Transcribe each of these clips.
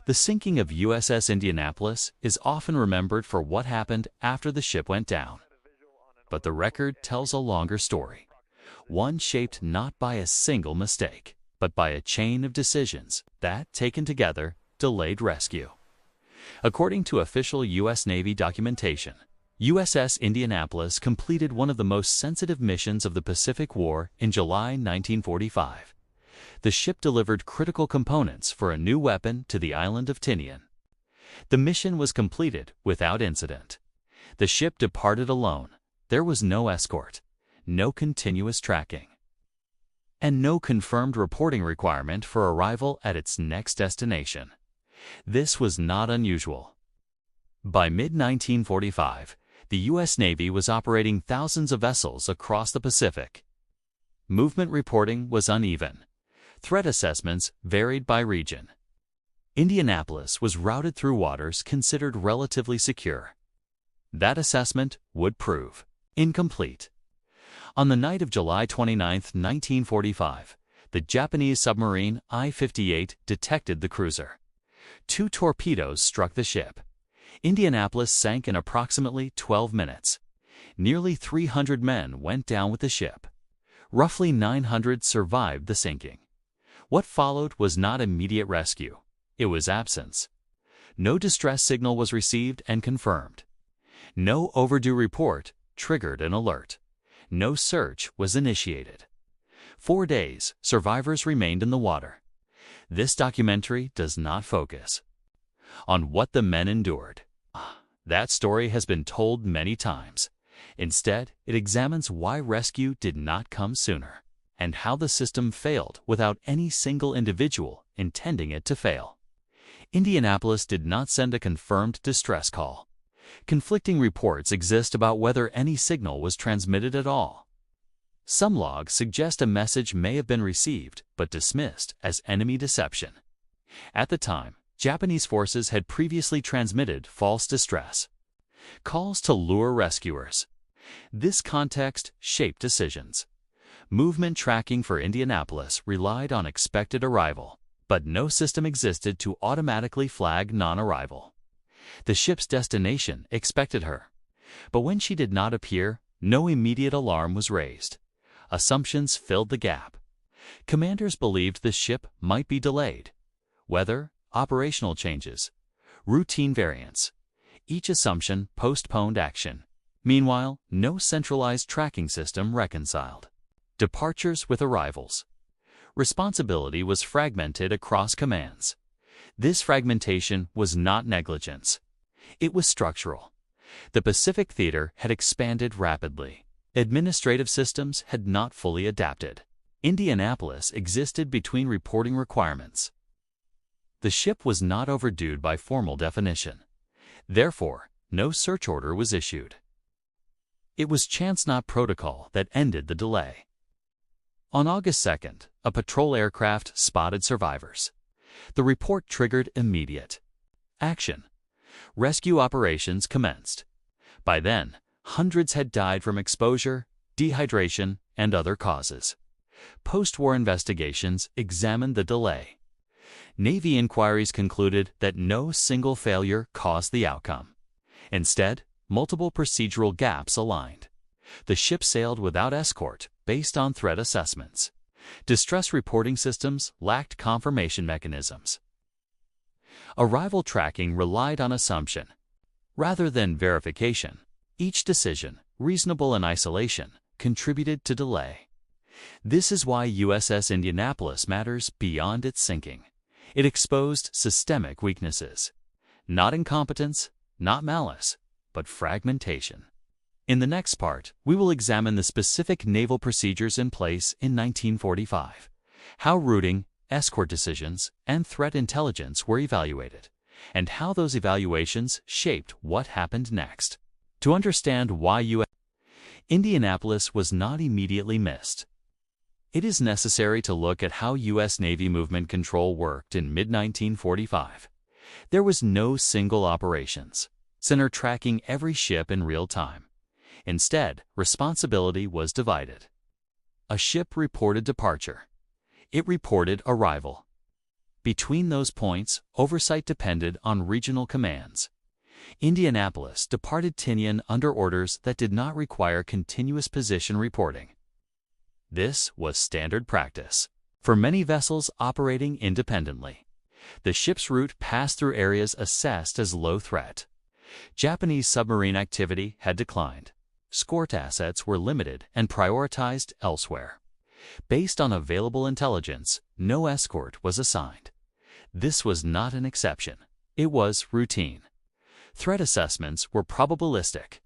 The sinking of USS Indianapolis is often remembered for what happened after the ship went down. But the record tells a longer story, one shaped not by a single mistake, but by a chain of decisions that, taken together, delayed rescue. According to official U.S. Navy documentation, USS Indianapolis completed one of the most sensitive missions of the Pacific War in July 1945. The ship delivered critical components for a new weapon to the island of Tinian. The mission was completed without incident. The ship departed alone. There was no escort, no continuous tracking, and no confirmed reporting requirement for arrival at its next destination. This was not unusual. By mid-1945, the U.S. Navy was operating thousands of vessels across the Pacific. Movement reporting was uneven. Threat assessments varied by region. Indianapolis was routed through waters considered relatively secure. That assessment would prove incomplete. On the night of July 29, 1945, the Japanese submarine I-58 detected the cruiser. 2 torpedoes struck the ship. Indianapolis sank in approximately 12 minutes. Nearly 300 men went down with the ship. Roughly 900 survived the sinking. What followed was not immediate rescue. It was absence. No distress signal was received and confirmed. No overdue report triggered an alert. No search was initiated. 4 days, survivors remained in the water. This documentary does not focus on what the men endured. That story has been told many times. Instead, it examines why rescue did not come sooner, and how the system failed without any single individual intending it to fail. Indianapolis did not send a confirmed distress call. Conflicting reports exist about whether any signal was transmitted at all. Some logs suggest a message may have been received but dismissed as enemy deception. At the time, Japanese forces had previously transmitted false distress calls to lure rescuers. This context shaped decisions. Movement tracking for Indianapolis relied on expected arrival, but no system existed to automatically flag non-arrival. The ship's destination expected her, but when she did not appear, no immediate alarm was raised. Assumptions filled the gap. Commanders believed the ship might be delayed. Weather, operational changes, routine variants. Each assumption postponed action. Meanwhile, no centralized tracking system reconciled departures with arrivals. Responsibility was fragmented across commands. This fragmentation was not negligence. It was structural. The Pacific theater had expanded rapidly. Administrative systems had not fully adapted. Indianapolis existed between reporting requirements. The ship was not overdue by formal definition. Therefore, no search order was issued. It was chance not protocol that ended the delay. On August 2nd, a patrol aircraft spotted survivors. The report triggered immediate action. Rescue operations commenced. By then, hundreds had died from exposure, dehydration, and other causes. Post-war investigations examined the delay. Navy inquiries concluded that no single failure caused the outcome. Instead, multiple procedural gaps aligned. The ship sailed without escort based on threat assessments. Distress reporting systems lacked confirmation mechanisms. Arrival tracking relied on assumption rather than verification. Each decision, reasonable in isolation, contributed to delay. This is why USS Indianapolis matters beyond its sinking. It exposed systemic weaknesses. Not incompetence, not malice, but fragmentation. In the next part, we will examine the specific naval procedures in place in 1945, how routing, escort decisions, and threat intelligence were evaluated, and how those evaluations shaped what happened next. To understand why Indianapolis was not immediately missed, it is necessary to look at how U.S. Navy movement control worked in mid-1945. There was no single operations center tracking every ship in real time. Instead, responsibility was divided. A ship reported departure. It reported arrival. Between those points, oversight depended on regional commands. Indianapolis departed Tinian under orders that did not require continuous position reporting. This was standard practice for many vessels operating independently. The ship's route passed through areas assessed as low threat. Japanese submarine activity had declined. Escort assets were limited and prioritized elsewhere. Based on available intelligence, no escort was assigned. This was not an exception. It was routine. Threat assessments were probabilistic.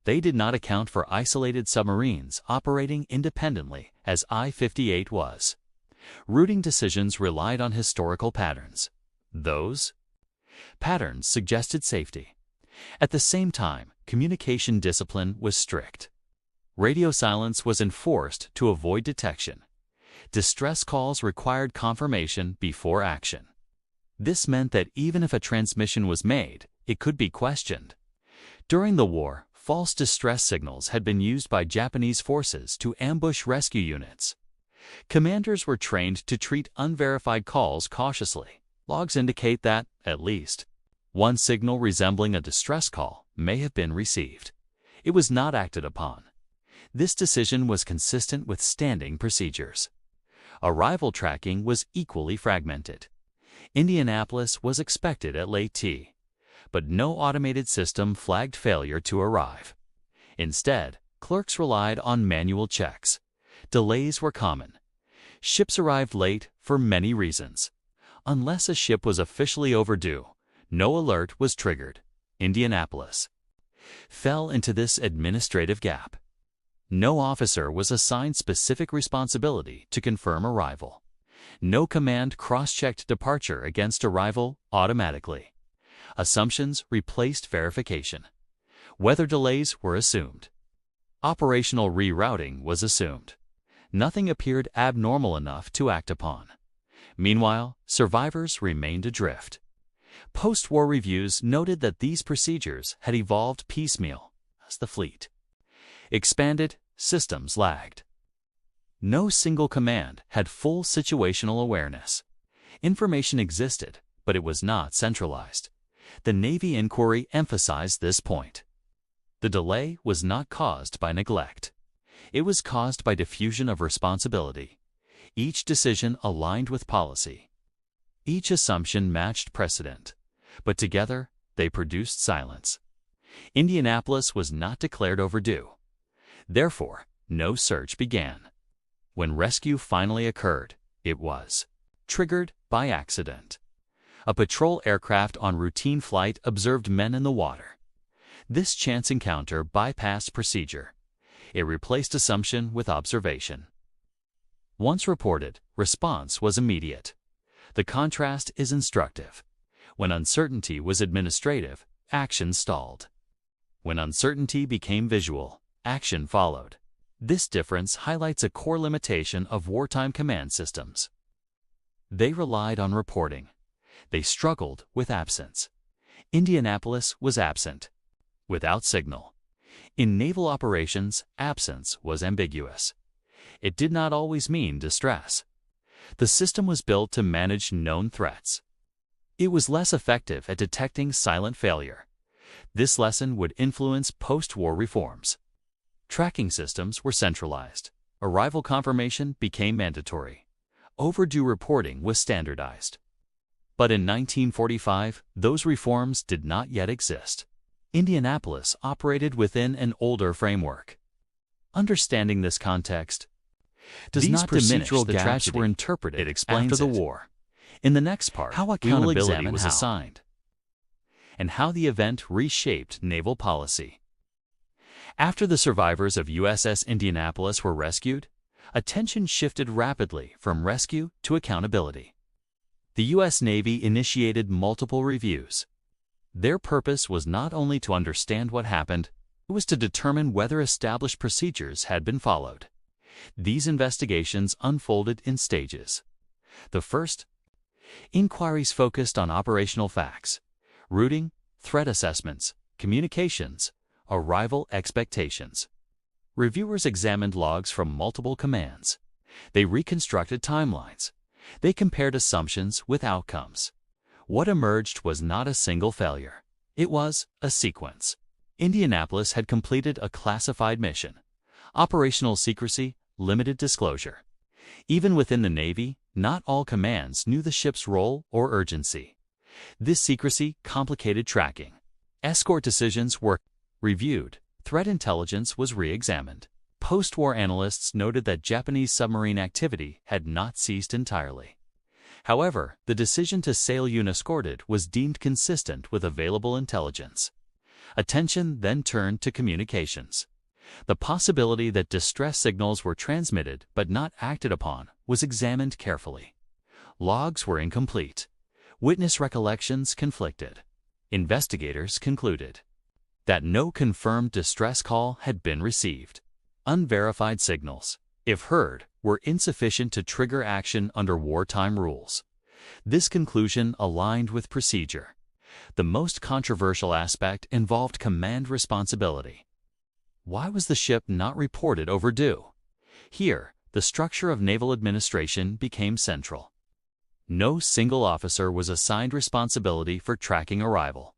They did not account for isolated submarines operating independently, as I-58 was. Routing decisions relied on historical patterns. Those patterns suggested safety. At the same time, communication discipline was strict. Radio silence was enforced to avoid detection. Distress calls required confirmation before action. This meant that even if a transmission was made, it could be questioned. During the war, false distress signals had been used by Japanese forces to ambush rescue units. Commanders were trained to treat unverified calls cautiously. Logs indicate that, at least, one signal resembling a distress call may have been received. It was not acted upon. This decision was consistent with standing procedures. Arrival tracking was equally fragmented. Indianapolis was expected at Lake T, but no automated system flagged failure to arrive. Instead, clerks relied on manual checks. Delays were common. Ships arrived late for many reasons. Unless a ship was officially overdue, no alert was triggered. Indianapolis fell into this administrative gap. No officer was assigned specific responsibility to confirm arrival. No command cross-checked departure against arrival automatically. Assumptions replaced verification. Weather delays were assumed. Operational rerouting was assumed. Nothing appeared abnormal enough to act upon. Meanwhile, survivors remained adrift. Post-war reviews noted that these procedures had evolved piecemeal as the fleet expanded, systems lagged. No single command had full situational awareness. Information existed, but it was not centralized. The Navy inquiry emphasized this point. The delay was not caused by neglect. It was caused by diffusion of responsibility. Each decision aligned with policy. Each assumption matched precedent, but together they produced silence. Indianapolis was not declared overdue. Therefore, no search began. When rescue finally occurred, it was triggered by accident. A patrol aircraft on routine flight observed men in the water. This chance encounter bypassed procedure. It replaced assumption with observation. Once reported, response was immediate. The contrast is instructive. When uncertainty was administrative, action stalled. When uncertainty became visual, action followed. This difference highlights a core limitation of wartime command systems. They relied on reporting. They struggled with absence. Indianapolis was absent, without signal. In naval operations, absence was ambiguous. It did not always mean distress. The system was built to manage known threats. It was less effective at detecting silent failure. This lesson would influence post-war reforms. Tracking systems were centralized. Arrival confirmation became mandatory. Overdue reporting was standardized. But in 1945, those reforms did not yet exist. Indianapolis operated within an older framework. Understanding this context does not diminish the tragedy were interpreted after the war. In the next part, how accountability was assigned and how the event reshaped naval policy. After the survivors of USS Indianapolis were rescued, attention shifted rapidly from rescue to accountability. The U.S. Navy initiated multiple reviews. Their purpose was not only to understand what happened, it was to determine whether established procedures had been followed. These investigations unfolded in stages. The first, inquiries focused on operational facts, routing, threat assessments, communications, arrival expectations. Reviewers examined logs from multiple commands. They reconstructed timelines. They compared assumptions with outcomes. What emerged was not a single failure. It was a sequence. Indianapolis had completed a classified mission. Operational secrecy, limited disclosure. Even within the Navy, not all commands knew the ship's role or urgency. This secrecy complicated tracking. Escort decisions were reviewed. Threat intelligence was re-examined. Post-war analysts noted that Japanese submarine activity had not ceased entirely. However, the decision to sail unescorted was deemed consistent with available intelligence. Attention then turned to communications. The possibility that distress signals were transmitted but not acted upon was examined carefully. Logs were incomplete. Witness recollections conflicted. Investigators concluded that no confirmed distress call had been received. Unverified signals, if heard, were insufficient to trigger action under wartime rules. This conclusion aligned with procedure. The most controversial aspect involved command responsibility. Why was the ship not reported overdue? Here, the structure of naval administration became central. No single officer was assigned responsibility for tracking arrival.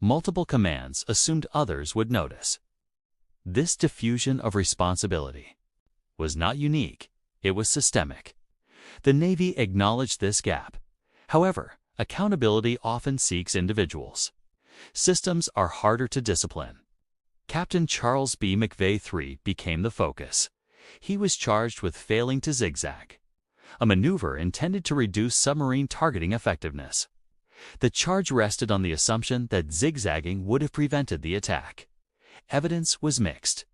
Multiple commands assumed others would notice. This diffusion of responsibility was not unique, it was systemic. The Navy acknowledged this gap. However, accountability often seeks individuals. Systems are harder to discipline. Captain Charles B. McVeigh III became the focus. He was charged with failing to zigzag, a maneuver intended to reduce submarine targeting effectiveness. The charge rested on the assumption that zigzagging would have prevented the attack. Evidence was mixed.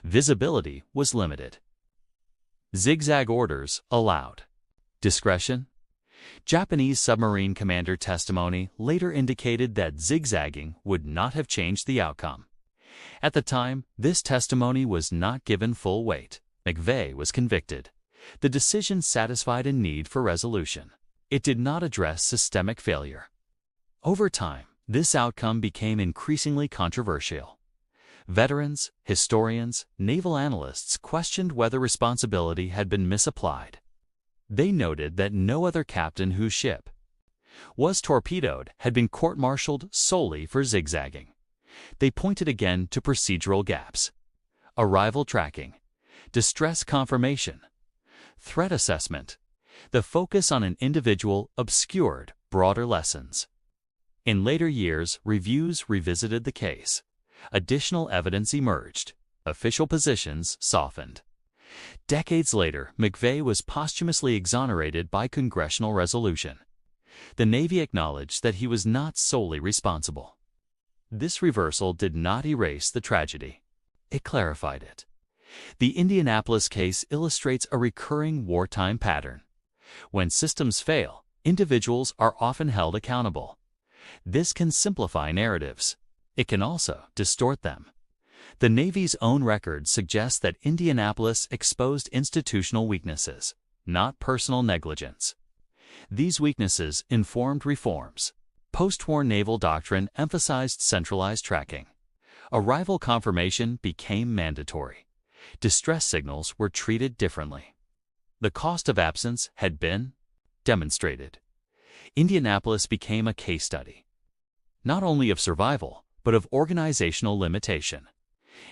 Visibility was limited. Zigzag orders allowed. Discretion? Japanese submarine commander testimony later indicated that zigzagging would not have changed the outcome. At the time, this testimony was not given full weight. McVeigh was convicted. The decision satisfied a need for resolution. It did not address systemic failure. Over time, this outcome became increasingly controversial. Veterans, historians, naval analysts questioned whether responsibility had been misapplied. They noted that no other captain whose ship was torpedoed had been court-martialed solely for zigzagging. They pointed again to procedural gaps: arrival tracking, distress confirmation, threat assessment. The focus on an individual obscured broader lessons. In later years, reviews revisited the case. Additional evidence emerged. Official positions softened. Decades later, McVeigh was posthumously exonerated by congressional resolution. The Navy acknowledged that he was not solely responsible. This reversal did not erase the tragedy. It clarified it. The Indianapolis case illustrates a recurring wartime pattern. When systems fail, individuals are often held accountable. This can simplify narratives. It can also distort them. The Navy's own record suggests that Indianapolis exposed institutional weaknesses, not personal negligence. These weaknesses informed reforms. Post-war naval doctrine emphasized centralized tracking. Arrival confirmation became mandatory. Distress signals were treated differently. The cost of absence had been demonstrated. Indianapolis became a case study, not only of survival, but of organizational limitation.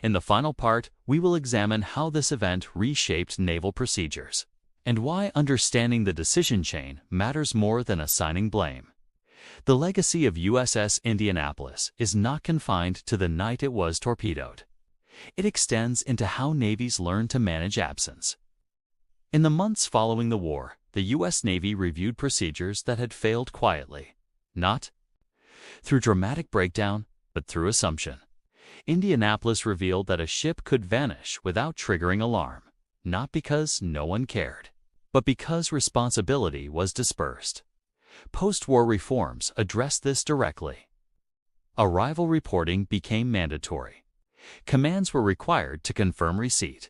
In the final part, we will examine how this event reshaped naval procedures, and why understanding the decision chain matters more than assigning blame. The legacy of USS Indianapolis is not confined to the night it was torpedoed. It extends into how navies learn to manage absence. In the months following the war, the U.S. Navy reviewed procedures that had failed quietly, not through dramatic breakdown, but through assumption. Indianapolis revealed that a ship could vanish without triggering alarm, not because no one cared, but because responsibility was dispersed. Post-war reforms addressed this directly. Arrival reporting became mandatory. Commands were required to confirm receipt.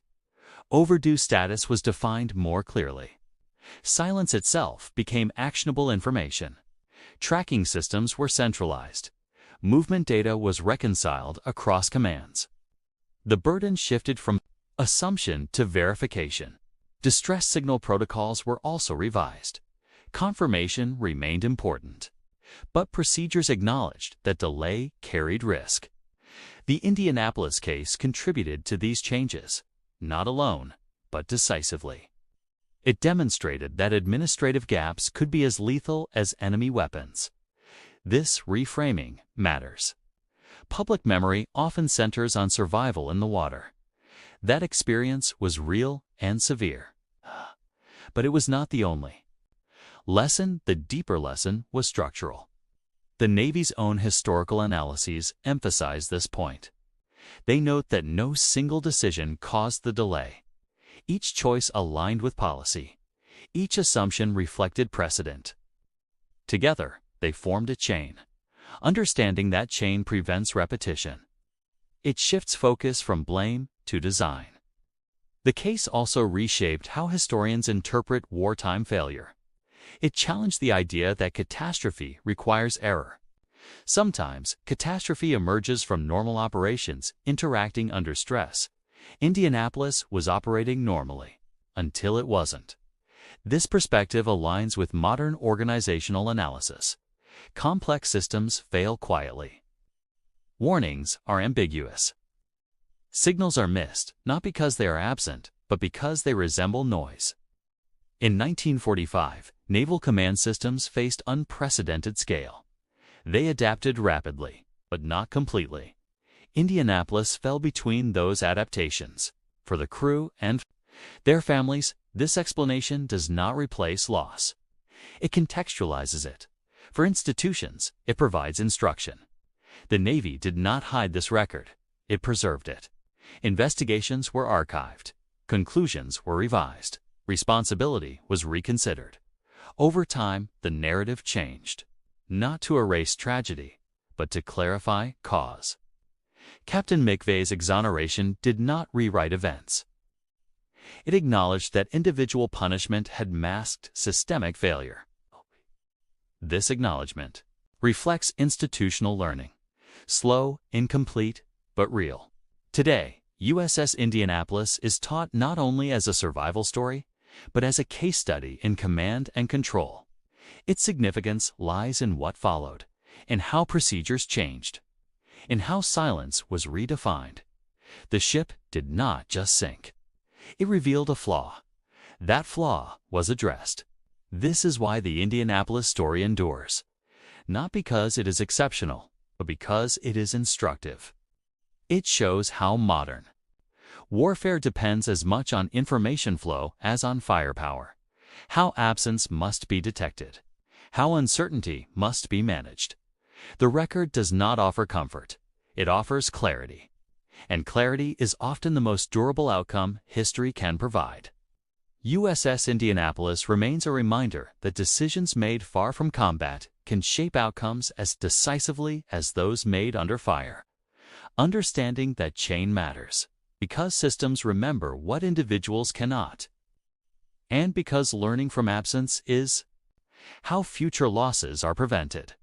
Overdue status was defined more clearly. Silence itself became actionable information. Tracking systems were centralized. Movement data was reconciled across commands. The burden shifted from assumption to verification. Distress signal protocols were also revised. Confirmation remained important, but procedures acknowledged that delay carried risk. The Indianapolis case contributed to these changes, not alone, but decisively. It demonstrated that administrative gaps could be as lethal as enemy weapons. This reframing matters. Public memory often centers on survival in the water. That experience was real and severe. But it was not the only lesson. The deeper lesson was structural. The Navy's own historical analyses emphasize this point. They note that no single decision caused the delay. Each choice aligned with policy. Each assumption reflected precedent. Together, they formed a chain. Understanding that chain prevents repetition. It shifts focus from blame to design. The case also reshaped how historians interpret wartime failure. It challenged the idea that catastrophe requires error. Sometimes, catastrophe emerges from normal operations interacting under stress. Indianapolis was operating normally, until it wasn't. This perspective aligns with modern organizational analysis. Complex systems fail quietly. Warnings are ambiguous. Signals are missed, not because they are absent, but because they resemble noise. In 1945, naval command systems faced unprecedented scale. They adapted rapidly, but not completely. Indianapolis fell between those adaptations. For the crew and their families, this explanation does not replace loss. It contextualizes it. For institutions, it provides instruction. The Navy did not hide this record. It preserved it. Investigations were archived. Conclusions were revised. Responsibility was reconsidered. Over time, the narrative changed, not to erase tragedy, but to clarify cause. Captain McVeigh's exoneration did not rewrite events. It acknowledged that individual punishment had masked systemic failure. This acknowledgement reflects institutional learning. Slow, incomplete, but real. Today, USS Indianapolis is taught not only as a survival story, but as a case study in command and control. Its significance lies in what followed, in how procedures changed, in how silence was redefined. The ship did not just sink. It revealed a flaw. That flaw was addressed. This is why the Indianapolis story endures. Not because it is exceptional, but because it is instructive. It shows how modern warfare depends as much on information flow as on firepower, how absence must be detected, how uncertainty must be managed. The record does not offer comfort. It offers clarity. And clarity is often the most durable outcome history can provide. USS Indianapolis remains a reminder that decisions made far from combat can shape outcomes as decisively as those made under fire. Understanding that chain matters, because systems remember what individuals cannot, and because learning from absence is how future losses are prevented.